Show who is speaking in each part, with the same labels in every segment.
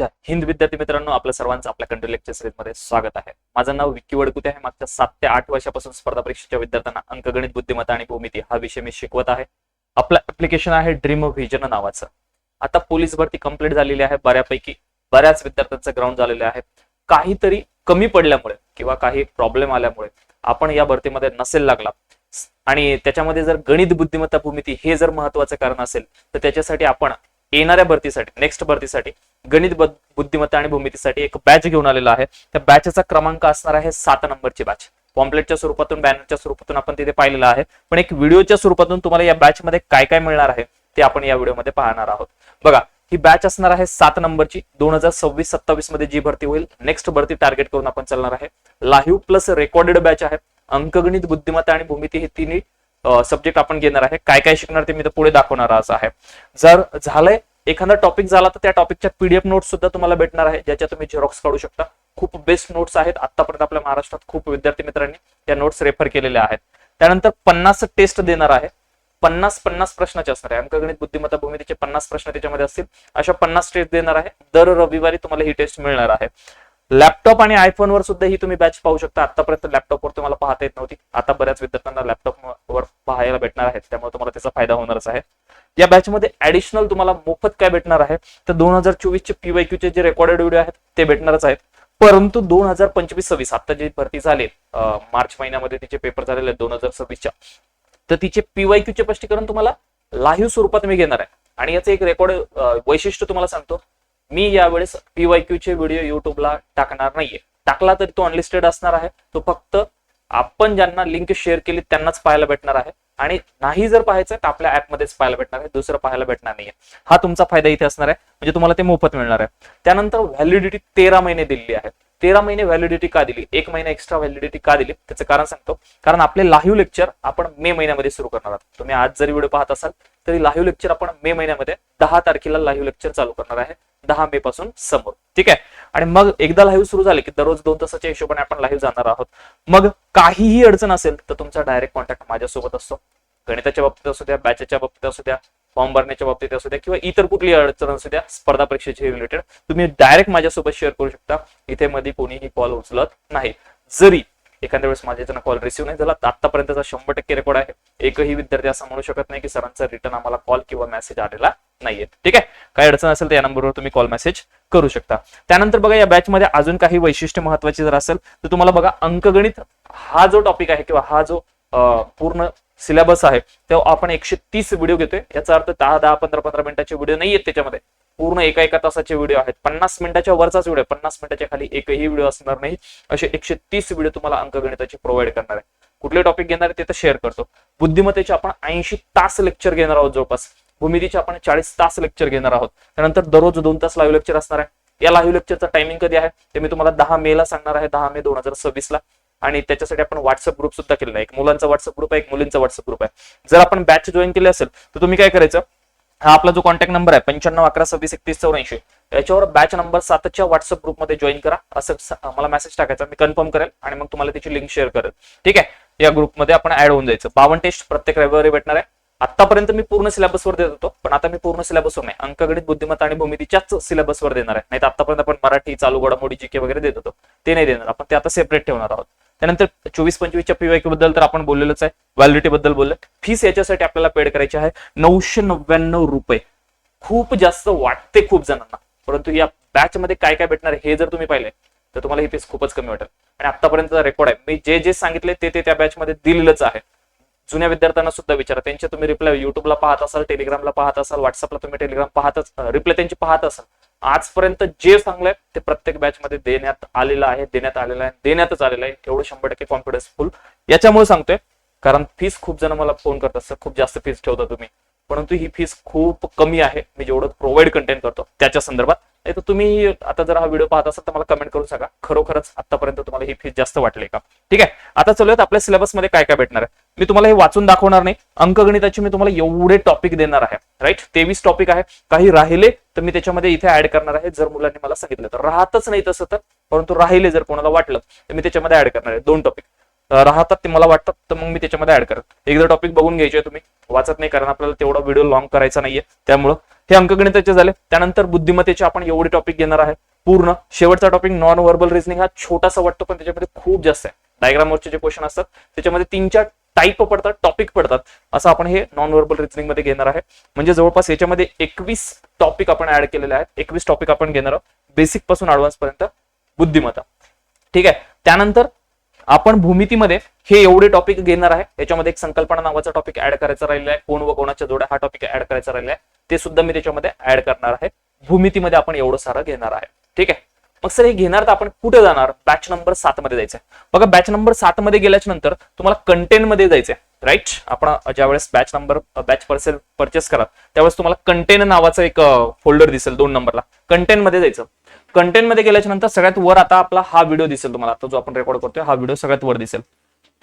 Speaker 1: हिंद विद्यार्थी मित्रांनो, आपल्या सर्वांचं आपल्या कंट्रोल लेक्चर सिरीज मध्ये स्वागत आहे. माझं नाव विक्की वडकुते आहे. मागच्या 7 ते 8 वर्षापासून स्पर्धा परीक्षेच्या विद्यार्थ्यांना अंकगणित, बुद्धिमत्ता आणि भूमिती हा विषय मी शिकवत आहे. आपलं ऍप्लिकेशन आहे ड्रीम व्हिजन नावाचं. आता पोलीस भरती कंप्लीट झालेली आहे. बऱ्याच विद्यार्थ्यांचं ग्राउंड झालेलं आहे. काहीतरी कमी पडल्यामुळे किंवा काही प्रॉब्लेम आल्यामुळे आपण या भरतीमध्ये नसेल लागला आणि त्याच्यामध्ये जर गणित, बुद्धिमत्ता, भूमिती हे जर महत्वाचं कारण असेल तर त्याच्यासाठी आपण येणाऱ्या भरतीसाठी, नेक्स्ट भरतीसाठी गणित, बुद्धिमत्ता आणि भूमितीसाठी एक बॅच घेऊन आलेला आहे. त्या बॅचचा क्रमांक असणार आहे 7 नंबरची बॅच. पॉम्पलेटच्या स्वरूपातून, बॅनरच्या स्वरूपातून आपण तिथे पाहिलेलं आहे, पण एक व्हिडिओच्या स्वरूपातून तुम्हाला या बॅच मध्ये काय काय मिळणार आहे ते आपण या व्हिडिओमध्ये पाहणार आहोत. बघा, ही बॅच असणार आहे 7 नंबरची. 2026-27 मध्ये जी भरती होईल, नेक्स्ट भरती टार्गेट करून आपण चालणार आहे. लाईव्ह प्लस रेकॉर्डेड बॅच आहे. अंकगणित, बुद्धिमत्ता आणि भूमिती हे तिन्ही सब्जेक्ट आपण घेणार आहे. काय काय शिकणार ते मी तर पुढे दाखवणार आहे. जर झालंय एखादा टॉपिक झाला तर त्या टॉपिकच्या पीडीएफ नोट्स सुद्धा तुम्हाला भेटणार आहे, ज्याच्या तुम्ही झेरॉक्स काढू शकता. खूप बेस्ट नोट्स आहेत. आतापर्यंत आपल्या महाराष्ट्रात खूप विद्यार्थी मित्रांनी या नोट्स रेफर केलेल्या आहेत. त्यानंतर 50 टेस्ट देणार आहे. 50 प्रश्नाचे असणार आहे. अंकगणित, बुद्धिमत्ता, भूमितीचे 50 प्रश्न त्याच्यामध्ये असतील. अशा 50 टेस्ट देणार आहे. दर रविवारी तुम्हाला ही टेस्ट मिळणार आहे. लॅपटॉप आणि आयफोन वर सुद्धा ही तुम्ही बॅच पाहू शकता. आतापर्यंत लॅपटॉपवर तुम्हाला पाहता येत नव्हती, आता बऱ्याच विद्यार्थ्यांना लॅपटॉप वर पाहायला भेटणार आहे, त्यामुळे तुम्हाला त्याचा फायदा होणारच आहे. या बॅच मध्ये ऍडिशनल तुम्हाला मोफत काय भेटणार आहे तर 2024 चे पीवायक्यू चे जे रेकॉर्डेड व्हिडिओ आहेत ते भेटणारच आहेत. परंतु 2025-26 आता जी भरती झाली, मार्च महिन्यामध्ये तिचे पेपर झालेले 2026च्या, तर तिचे पीवायक्यू चे स्पष्टीकरण तुम्हाला लाईव्ह स्वरूपात मी घेणार आहे. आणि याचं एक रेकॉर्ड वैशिष्ट्य तुम्हाला सांगतो, मी यावेळेस पीवायक्यू चे व्हिडिओ युट्यूबला टाकणार नाहीये. टाकला तरी तो अनलिस्टेड असणार आहे. तो फक्त आपण ज्यांना लिंक शेअर केली त्यांनाच पाहायला भेटणार आहे. आणि नाही जर पाहायचं तर आपल्या ऍपमध्येच पाहायला भेटणार आहे, दुसरं पाहायला भेटणार नाहीये. हा तुमचा फायदा इथे असणार आहे, म्हणजे तुम्हाला ते मोफत मिळणार आहे. त्यानंतर व्हॅलिडिटी 13 महिने दिलेली आहे. 13 महिने व्हॅलिडिटी का दिली, 1 महिना एक्स्ट्रा व्हॅलिडिटी का दिली त्याचं कारण सांगतो. कारण आपले लाईव्ह लेक्चर आपण मे महिन्यामध्ये सुरू करणार आहोत. तुम्ही आज जरी व्हिडिओ पाहत असाल तरी लाईव्ह लेक्चर आपण मे महिन्यामध्ये 10 तारखेला लाईव्ह लेक्चर चालू करणार आहे, 10 मे पासून समोर. ठीक आहे. आणि मग एकदा लाईव्ह सुरू झाले की दररोज 2 तासाच्या हिशोबाने आपण लाईव्ह जाणार आहोत. मग काहीही अडचण असेल तर तुमचा डायरेक्ट कॉन्टॅक्ट माझ्यासोबत असतो. गणिताच्या बाबतीत असू द्या, बॅचच्या बाबतीत असू द्या, फॉर्म भरण्याच्या बाबतीत असू द्या, किंवा इतर कुठली अडचण असू द्या स्पर्धा परीक्षेची रिलेटेड, तुम्ही डायरेक्ट माझ्यासोबत शेअर करू शकता. इथे मध्ये कोणीही कॉल उचलत नाही. जरी एखाद्या वेळेस माझ्याकडनं कॉल रिसिव्ह नाही झाला तर आतापर्यंतचा 100% रेकॉर्ड आहे. एकही विद्यार्थी असं म्हणू शकत नाही की सरांचा रिटर्न आम्हाला कॉल किंवा मेसेज आलेला नाहीये. ठीक आहे. काही अडचण असेल तर या नंबरवर तुम्ही कॉल मेसेज करू शकता. त्यानंतर बघा, या बॅच मध्ये अजून काही वैशिष्ट्य महत्वाची जर असेल तर तुम्हाला बघा, अंकगणित हा जो टॉपिक आहे किंवा हा जो पूर्ण सिलेबस आहे तेव्हा आपण 130 व्हिडिओ घेतोय. याचा अर्थ 10-10, 15-15 मिनिटाचे व्हिडिओ नाही आहेत त्याच्यामध्ये, पूर्ण एका तासाचे व्हिडिओ आहेत. 50 मिनिटाच्या वरचाच व्हिडिओ, 50 मिनिटाच्या खाली एकही व्हिडिओ असणार नाही. असे 130 व्हिडिओ तुम्हाला अंकगणिताचे प्रोव्हाइड करणार आहे. कुठले टॉपिक घेणार आहे ते तर शेअर करतो. बुद्धिमत्तेचे आपण 80 तास लेक्चर घेणार आहोत जवळपास. भूमितीचे आपण 40 तास लेक्चर घेणार आहोत. त्यानंतर दररोज 2 तास लाईव्ह लेक्चर असणार आहे. या लाईव्ह लेक्चरचा टायमिंग कधी आहे ते मी तुम्हाला 10 मे ला सांगणार आहे, 10 मे 2026 ला. आणि त्याच्यासाठी आपण व्हॉट्सअप ग्रुप सुद्धा केलेला आहे. एक मुलांचा व्हॉट्सअप ग्रुप आहे, एक मुलींचा व्हॉट्सअप ग्रुप आहे. जर आपण बॅच जॉईन केली असेल तर तुम्ही काय करायचं, हा आपला जो कॉन्टॅक्ट नंबर आहे 9511263184, याच्यावर बॅच नंबर 7च्या व्हॉट्सअप ग्रुपमध्ये जॉईन करा असं मला मेसेज टाकायचा. मी कन्फर्म करेल आणि मग तुम्हाला त्याची लिंक शेअर करेल. ठीक आहे. या ग्रुपमध्ये आपण ऍड होऊन जायचं. 52 टेस्ट प्रत्येक रविवारी भेटणार आहे. आतापर्यंत मी पूर्ण सिलेबसवर देत होतो, पण आता मी पूर्ण सिलेबसवर नाही, अंकगणित, बुद्धिमत्ता आणि भूमितीच्याच सिलेबसवर देणार आहे. नाही तर आतापर्यंत आपण मराठी, चालू घडामोडी, जीके वगैरे देत होतो, ते नाही देणार. आपण ते आता सेपरेट ठेवणार आहोत. त्यानंतर 24-25च्या पीवायक्यू बद्दल तर आपण बोललेलोच आहे, व्हॅलिडिटी बद्दल बोलले. फीस याच्यासाठी आपल्याला पेड करायची आहे 999 रुपये. खूप जास्त वाटते खूप जणांना, परंतु या बॅच मध्ये काय काय भेटणार हे जर तुम्ही पाहिले तर तुम्हाला ही फीस खूपच कमी वाटेल. आणि आतापर्यंतचा रेकॉर्ड आहे, मी जे जे सांगितले ते त्या बॅच मध्ये दिलेलंच आहे. जुन्या विद्यार्थ्यांना सुद्धा विचारा, त्यांचे तुम्ही रिप्लाय युट्यूबला पाहत असाल, टेलिग्रामला पाहत असाल, व्हॉट्सअपला तुम्ही टेलिग्राम पाहतच, रिप्लाय त्यांची पाहत असाल. आजपर्यंत जे सांगलंय ते प्रत्येक बॅच मध्ये देण्यातच आलेलं आहे. एवढं 100% कॉन्फिडन्सफुल याच्यामुळे सांगतोय, कारण फीस खूप जण मला फोन करत असतात, खूप जास्त फीस ठेवता तुम्ही, परंतु ही फीस खूप कमी आहे. मी जेवढं प्रोव्हाइड कंटेंट करतो त्याच्या संदर्भात. नाही तर तुम्ही आता जर हा व्हिडिओ पाहत असाल तर मला कमेंट करून सांगा, खरोखरच आतापर्यंत तुम्हाला ही फीस जास्त वाटली का. ठीक आहे. आता चलूयात आपल्या सिलेबस मध्ये काय काय भेटणार आहे. मी तुम्हाला हे वाचून दाखवणार नाही. अंकगणिताचे मी तुम्हाला एवढे टॉपिक देणार आहे, राईट. 23 टॉपिक आहे. काही राहिले तर मी त्याच्यामध्ये इथे ऍड करणार आहे, जर मुलांनी मला सांगितलं तर. राहतच नाही तसं तर, परंतु राहिले जर कोणाला वाटलं तर मी त्याच्यामध्ये ऍड करणार आहे. 2 टॉपिक राहतात ते मला वाटतं तर मग मी त्याच्यामध्ये ऍड करेन. एकदा टॉपिक बघून घ्यायचे तुम्ही, वाचत नाही, कारण आपल्याला तेवढा व्हिडिओ लॉंग करायचा नाहीये. त्यामुळं हे अंकगणिताचे झाले. त्यानंतर बुद्धिमत्तेचे आपण एवढे टॉपिक घेणार आहे पूर्ण. शेवटचा टॉपिक नॉन व्हर्बल रिझनिंग, हा छोटासा वाटतो पण त्याच्यामध्ये खूप जास्त आहे. डायग्रामवरचे जे क्वेश्चन असतात त्याच्यामध्ये 3-4 टाईप पडतात, टॉपिक पडतात, असं आपण हे नॉन व्हर्बल रिझनिंग मध्ये घेणार आहे. म्हणजे जवळपास याच्यामध्ये 21 टॉपिक आपण ऍड केलेले आहेत. 21 टॉपिक आपण घेणार आहोत, बेसिक पासून ऍडव्हान्स पर्यंत बुद्धिमत्ता. ठीक आहे. त्यानंतर आपण भूमितीमध्ये हे एवढे टॉपिक घेणार आहे. याच्यामध्ये एक संकल्पना नावाचा टॉपिक ऍड करायचा राहिला आहे. कोण व कोणाच्या जोड्या हा टॉपिक ऍड करायचा राहिला आहे, ते सुद्धा मी त्याच्यामध्ये ऍड करणार आहे. भूमितीमध्ये आपण एवढं सारं घेणार आहे. ठीक आहे. मग सर हे घेणार तर आपण कुठे जाणार? बॅच नंबर 7 मध्ये जायचंय. बघा बॅच नंबर 7 मध्ये गेल्याच्या नंतर तुम्हाला कंटेंट मध्ये जायचंय. राईट. आपण ज्यावेळेस बॅच परचेस करा त्यावेळेस तुम्हाला कंटेंट नावाचं एक फोल्डर दिसेल 2 नंबरला. कंटेंट मध्ये जायचं. कंटेंट मध्ये गेल्याच्या नंतर सगळ्यात वर आता आपला हा व्हिडिओ दिसेल तुम्हाला. आता जो आपण रेकॉर्ड करतोय हा व्हिडिओ सगळ्यात वर दिसेल.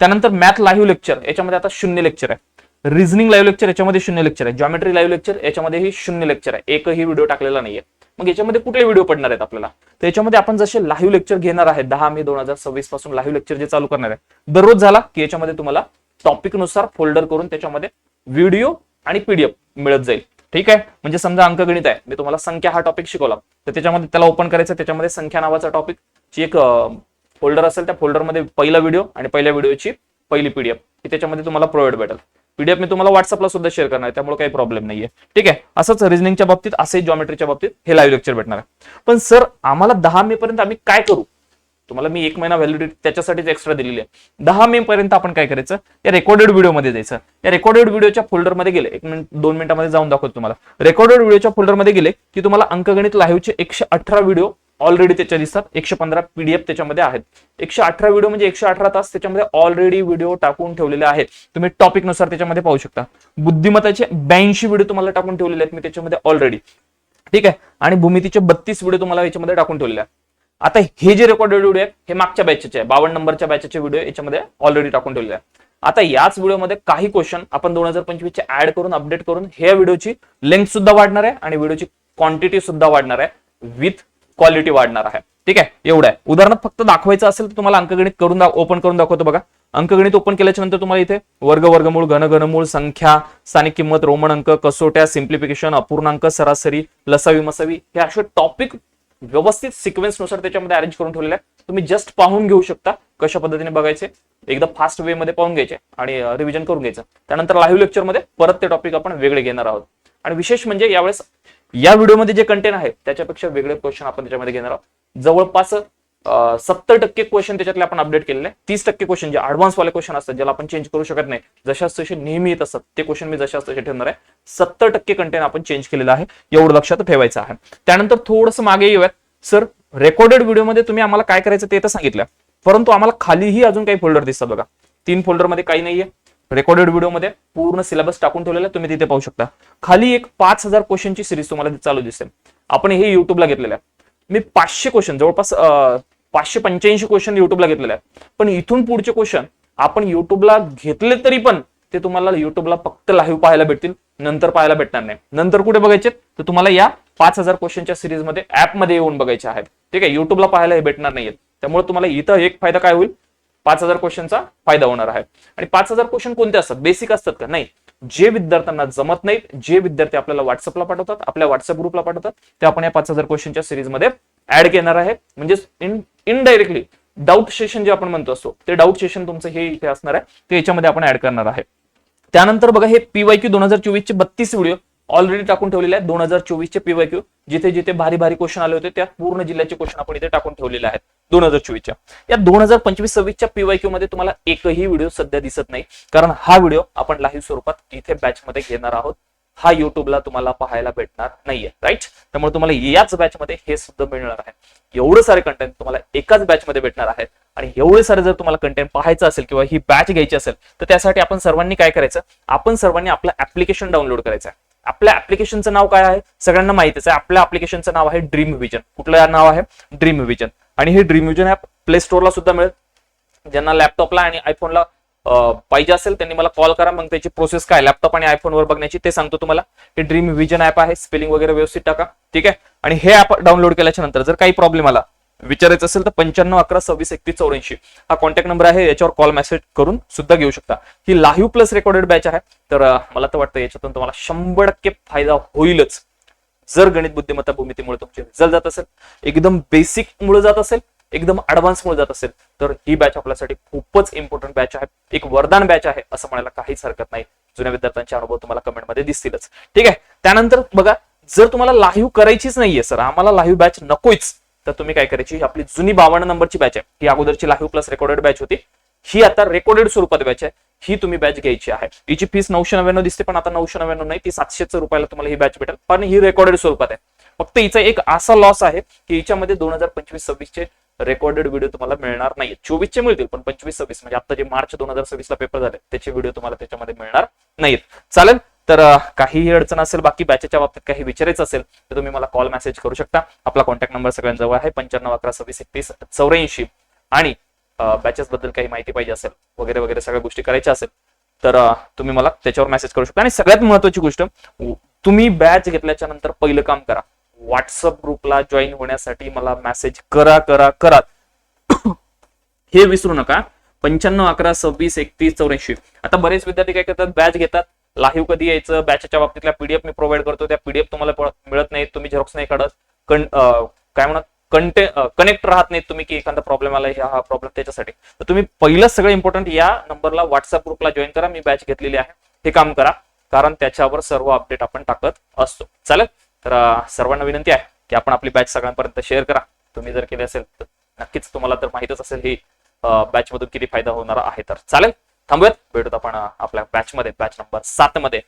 Speaker 1: त्यानंतर मॅथ लाईव्ह लेक्चर, याच्यामध्ये आता 0 लेक्चर आहे. रिझनिंग लाईव्ह लेक्चर याच्यामध्ये 0 लेक्चर आहे. जॉमेट्री लाईव्ह लेक्चर याच्यामध्येही 0 लेक्चर आहे. एकही व्हिडिओ टाकलेला नाहीये. मग याच्यामध्ये कुठले व्हिडिओ पडणार आहेत आपल्याला? तर याच्यामध्ये आपण जसे लाईव्ह लेक्चर घेणार आहे 10 मे 2026 पासून लाईव्ह लेक्चर जे चालू करणार आहे दररोज झाला की याच्यामध्ये तुम्हाला टॉपिक नुसार फोल्डर करून त्याच्यामध्ये व्हिडिओ आणि पीडीएफ मिळत जाईल. ठीक आहे. म्हणजे समजा अंकगणित आहे, मी तुम्हाला संख्या हा टॉपिक शिकवला तर त्याच्यामध्ये त्याला ओपन करायचं. त्याच्यामध्ये संख्या नावाचा टॉपिक ची एक फोल्डर असेल. त्या फोल्डरमध्ये पहिला व्हिडिओ आणि पहिल्या व्हिडिओची पहिली पीडीएफ ही त्याच्यामध्ये तुम्हाला प्रोव्हाइड भेटेल. पीडीएफ मी तुम्हाला व्हॉट्सअपला सुद्धा शेअर करणार आहे, त्यामुळे काही प्रॉब्लेम नाहीये. ठीक आहे. असंच रिझनिंगच्या बाबतीत, असे जॉमेट्रीच्या बाबतीत हे लाईव्ह लेक्चर भेटणार आहे. पण सर आम्हाला 10 मे पर्यंत आम्ही काय करू? तुम्हाला मी 1 महिना व्हॅलिडिटी त्याच्यासाठीच एक्स्ट्रा दिलेली आहे. 10 मे पर्यंत आपण काय करायचं? या रेकॉर्डेड व्हिडिओ मध्ये जायचं. या रेकॉर्डेड व्हिडिओच्या फोल्डर मध्ये गेले, 2 मिनिटांमध्ये जाऊन दाखवतो तुम्हाला. रेकॉर्डेड व्हिडिओच्या फोल्डर मध्ये गेले की तुम्हाला अंकगणित लाईव्हचे 118 व्हिडिओ ऑलरेडी त्याच्या दिसतात. 115 पीडीएफ त्याच्यामध्ये आहेत. 118 व्हिडिओ म्हणजे 118 तास त्याच्यामध्ये ऑलरेडी व्हिडिओ टाकून ठेवलेले आहेत. तुम्ही टॉपिक नुसार त्याच्यामध्ये पाहू शकता. बुद्धिमत्ताचे 82 व्हिडिओ तुम्हाला टाकून ठेवलेले आहेत मी त्याच्यामध्ये ऑलरेडी. ठीक आहे. आणि भूमितीचे 32 व्हिडिओ तुम्हाला याच्यामध्ये टाकून ठेवलेले आहेत. आता हे जे रेकॉर्डेड व्हिडिओ आहे हे मागच्या बॅचचे आहे. 52 नंबरच्या बॅचचे व्हिडिओ याच्यामध्ये ऑलरेडी टाकून ठेवलेले आहे. आता याच व्हिडिओमध्ये काही क्वेश्चन आपण 2025 चे ऍड करून अपडेट करून हे व्हिडिओची लेंथ सुद्धा वाढणार आहे आणि व्हिडिओची क्वांटिटी सुद्धा वाढणार आहे, विथ क्वालिटी वाढणार आहे. ठीक आहे. एवढं आहे. उदाहरणार्थ फक्त दाखवायचं असेल तर तुम्हाला अंकगणित करून ओपन करून दाखवतो. बघा अंकगणित ओपन केल्याच्या नंतर तुम्हाला इथे वर्ग, वर्गमूळ, घन, घनमूळ, संख्या, स्थानिक किंमत, रोमन अंक, कसोट्या, सिम्प्लिफिकेशन, अपूर्णांक, सरासरी, लसावी मसावी हे असे टॉपिक व्यवस्थित सिक्वेन्स नुसार त्याच्यामध्ये अरेंज करून ठेवलेले आहे. तुम्ही जस्ट पाहून घेऊ शकता कशा पद्धतीने बघायचे. एकदा फास्ट वे मध्ये पाहून घ्यायचे आणि रिव्हिजन करून घ्यायचं. त्यानंतर लाईव्ह लेक्चर मध्ये परत ते टॉपिक आपण वेगळे घेणार आहोत. आणि विशेष म्हणजे यावेळेस या व्हिडिओमध्ये जे कंटेंट आहे त्याच्यापेक्षा वेगळे क्वेश्चन आपण त्याच्यामध्ये घेणार आहोत. जवळपास 70% क्वेश्चन त्याच्यातले आपण अपडेट केलेले आहे. 30% क्वेश्चन जे ऍडव्हान्स वाले क्वेश्चन असतात ज्याला आपण चेंज करू शकत नाही, जशाच तसे नेहमी येत असतात ते क्वेश्चन मी जशाच तसे ठेवणार आहे. 70% कंटेंट आपण चेंज केलेलं आहे, एवढं लक्षात ठेवायचं आहे. त्यानंतर थोडंसं मागे येऊयात. सर रेकॉर्डेड व्हिडिओमध्ये तुम्ही आम्हाला काय करायचं ते तर सांगितलं, परंतु आम्हाला खालीही अजून काही फोल्डर दिसतात बघा. 3 फोल्डर मध्ये काही नाहीये. रेकॉर्डेड व्हिडिओमध्ये पूर्ण सिलेबस टाकून ठेवलेला आहे, तुम्ही तिथे पाहू शकता. खाली एक 5000 क्वेश्चनची सिरीज तुम्हाला चालू दिसेल. आपण हे युट्यूबला घेतलेलं आहे. मी 500 क्वेश्चन जवळपास 585 क्वेश्चन युट्यूबला घेतलेले आहे. पण इथून पुढचे क्वेश्चन आपण युट्यूबला घेतले तरी पण ते तुम्हाला युट्यूबला फक्त लाईव्ह पाहायला भेटतील, नंतर पाहायला भेटणार नाही. नंतर कुठे बघायचे तर तुम्हाला या 5000 क्वेश्चनच्या सिरीज मध्ये ऍप मध्ये येऊन बघायचे आहेत. ठीक आहे. युट्यूबला पाहायला हे भेटणार नाहीये. त्यामुळे तुम्हाला इथं एक फायदा काय होईल, 5000 क्वेश्चनचा फायदा होणार आहे. आणि 5000 क्वेश्चन कोणते असतात? बेसिक असतात का? नाही. जे विद्यार्थ्यांना जमत नाहीत, जे विद्यार्थी आपल्याला व्हॉट्सअपला पाठवतात, आपल्या व्हॉट्सअप ग्रुपला पाठवतात, ते आपण या 5000 क्वेश्चनच्या सिरीज मध्ये ऍड घेणार आहे. म्हणजे इनडायरेक्टली डाऊट सेशन जे आपण म्हणतो असतो ते डाऊट सेशन तुमचं हे इथे असणार आहे, ते याच्यामध्ये आपण ऍड करणार आहे. त्यानंतर बघा हे पीवायक्यू 2024 चे 32 व्हिडिओ ऑलरेडी टाकून ठेवलेले आहेत. 2024 चे पीवायक्यू जिथे जिथे भारी भारी क्वेश्चन आले होते त्या पूर्ण जिल्ह्याचे क्वेश्चन आपण इथे टाकून ठेवलेले आहेत 2024 च्या. या 2025-26 च्या पीवायक्यू मध्ये तुम्हाला एकही व्हिडिओ सध्या दिसत नाही, कारण हा व्हिडिओ आपण लाईव्ह स्वरूपात इथे बॅच मध्ये घेणार आहोत. हा युट्यूबला तुम्हाला पाहायला भेटणार नाहीये. राईट. त्यामुळे तुम्हाला याच बॅच मध्ये हे सुद्धा मिळणार आहे. एवढे सारे कंटेंट तुम्हाला एकाच बॅच मध्ये भेटणार आहे. आणि एवढे सारे जर तुम्हाला कंटेंट पाहायचं असेल किंवा ही बॅच घ्यायची असेल तर त्यासाठी आपण सर्वांनी काय करायचं, आपण सर्वांनी आपलं ऍप्लिकेशन डाउनलोड करायचं आहे. आपल्या ऍप्लिकेशनचं नाव काय आहे सगळ्यांना माहितीच आहे. आपल्या ऍप्लिकेशनचं नाव आहे ड्रीम विजन. कुठलं नाव आहे? Dream vision. आणि हे ड्रीम विजन ऍप प्ले स्टोअरला सुद्धा मिळेल. ज्यांना लॅपटॉपला आणि आयफोनला पाहिजे असेल त्यांनी मला कॉल करा, मग त्याची प्रोसेस काय लॅपटॉप आणि आयफोन वर बघण्याची ते सांगतो तुम्हाला. हे ड्रीम विजन ऍप आहे. स्पेलिंग वगैरे व्यवस्थित टाका. ठीक आहे. आणि हे ऍप डाउनलोड केल्याच्या नंतर जर काही प्रॉब्लेम आला विचारायचं असेल तर 9511263184 हा कॉन्टॅक्ट नंबर आहे. याच्यावर कॉल मेसेज करून सुद्धा घेऊ शकता. ही लाईव्ह प्लस रेकॉर्डेड बॅच आहे. तर मला तर वाटतं याच्यातून तुम्हाला 100% फायदा होईलच. जर गणित बुद्धिमत्ता भूमितीमुळे तुमचे रिझल्ट जात असेल, एकदम बेसिक मुळे जात असेल, एकदम ऍडव्हान्स मुळे जात असेल, तर ही बॅच आपल्यासाठी खूपच इम्पॉर्टंट बॅच आहे, एक वरदान बॅच आहे असं म्हणायला काहीच हरकत नाही. जुन्या विद्यार्थ्यांचे अनुभव तुम्हाला कमेंटमध्ये दिसतीलच. ठीक आहे. त्यानंतर बघा, जर तुम्हाला लाईव्ह करायचीच नाहीये सर, आम्हाला लाईव्ह बॅच नकोच, तर तुम्ही काय करायची, आपली जुनी 52 नंबरची बॅच आहे, ही अगोदरची लाईव्ह प्लस रेकॉर्डेड बॅच होती, ही आता रेकॉर्डेड स्वरूपात बॅच आहे, ही तुम्ही बॅच घ्यायची आहे. हिची फीस 999 दिसते, पण आता 999 नाही, ती 700 रुपयाला तुम्हाला ही बॅच भेटेल, पण ही रेकॉर्डेड स्वरूपात आहे. फक्त हिचा एक असा लॉस आहे की हिच्यामध्ये 2025-26 चे रेकॉर्डेड व्हिडिओ तुम्हाला मिळणार नाही. 24 चे मिळतील, पण 25-26 म्हणजे आता जे मार्च 2026 ला पेपर झाले त्याचे व्हिडिओ तुम्हाला त्याच्यामध्ये मिळणार नाहीत. चालेल. तर काहीही अडचण असेल, बाकी बॅचेच्या बाबतीत काही विचारायचं असेल तर तुम्ही मला कॉल मेसेज करू शकता. आपला कॉन्टॅक्ट नंबर सगळ्यांजवळ आहे 9511263184. आणि बॅचेस बद्दल काही माहिती पाहिजे असेल वगैरे वगैरे सगळ्या गोष्टी करायच्या असेल तर तुम्ही मला त्याच्यावर मेसेज करू शकता. आणि सगळ्यात महत्वाची गोष्ट, तुम्ही बॅच घेतल्याच्या नंतर पहिलं काम करा, व्हॉट्सअप ग्रुपला जॉईन होण्यासाठी मला मेसेज करा करा करा. हे विसरू नका. 9511263184. आता बरेच विद्यार्थी काय करतात, बॅच घेतात, लाईव्ह कधी यायचं, बॅचच्या बाबतीतल्या पीडीएफ मी प्रोव्हाइड करतो, त्या पीडीएफ तुम्हाला मिळत नाही, तुम्ही झेरॉक्स नाही काढत, काय म्हणत कनेक्ट राहत नाही तुम्ही, की एखादा प्रॉब्लेम आला, हा प्रॉब्लेम त्याच्यासाठी. तर तुम्ही पहिलं सगळं इम्पॉर्टंट या नंबरला व्हॉट्सअप ग्रुपला जॉईन करा, मी बॅच घेतलेली आहे, हे काम करा, कारण त्याच्यावर सर्व अपडेट आपण टाकत असतो. चालेल. तर सर्वांना विनंती आहे की आपण आपली बॅच सगळ्यांपर्यंत शेअर करा. तुम्ही जर केले असेल तर नक्कीच तुम्हाला तर माहितच असेल ही बॅच मधून किती फायदा होणार आहे. तर चालेल, थांबूयात, भेटूत आपण आपल्या बॅच मध्ये, बॅच नंबर 7 मध्ये.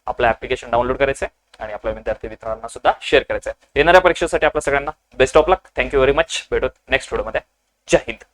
Speaker 1: आपलं ऍप्लिकेशन डाउनलोड करायचंय आणि आपल्या विद्यार्थी मित्रांना सुद्धा शेअर करायचंय. येणाऱ्या परीक्षेसाठी आपल्या सगळ्यांना best of luck. Thank you very much. भेटूत नेक्स्ट व्हिडिओ मध्ये. जय हिंद.